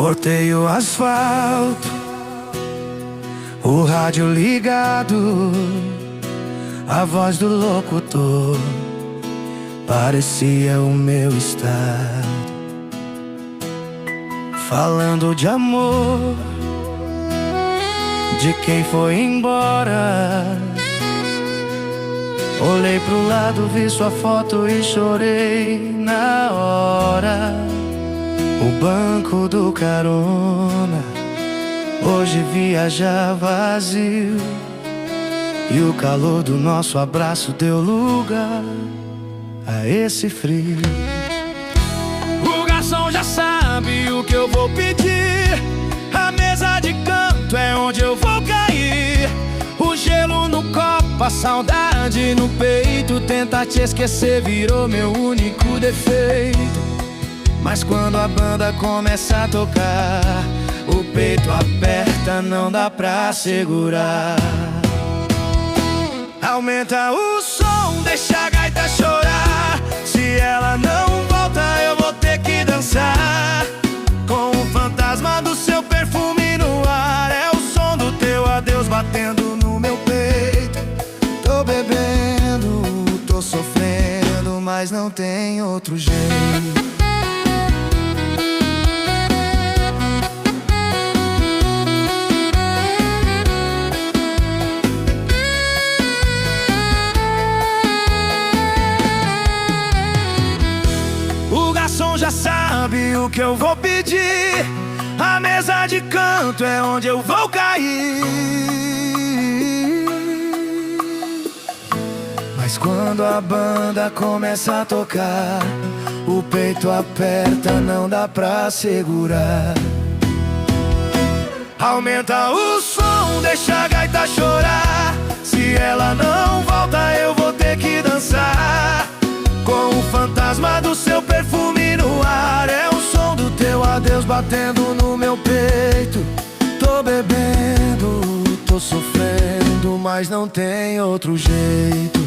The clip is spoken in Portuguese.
Cortei o asfalto, o rádio ligado, a voz do locutor parecia o meu estado, falando de amor, de quem foi embora. Olhei pro lado, vi sua foto e chorei na hora. O banco do carona hoje viaja vazio, e o calor do nosso abraço deu lugar a esse frio. O garçom já sabe o que eu vou pedir, a mesa de canto é onde eu vou cair. O gelo no copo, a saudade no peito, tentar te esquecer virou meu único defeito. Mas quando a banda começa a tocar, o peito aperta, não dá pra segurar. Aumenta o som, deixa a gaita chorar. Se ela não volta, eu vou ter que dançar com o fantasma do seu perfume no ar. É o som do teu adeus batendo no meu peito. Tô bebendo, tô sofrendo, mas não tem outro jeito. O garçom já sabe o que eu vou pedir, a mesa de canto é onde eu vou cair. Mas quando a banda começa a tocar, o peito aperta, não dá pra segurar. Aumenta o som, deixa a gaita chorar. Se ela não volta, eu vou ter que dançar com o fantasma do seu perfume no ar. É o som do teu adeus batendo no meu peito. Tô bebendo, tô sofrendo, mas não tem outro jeito.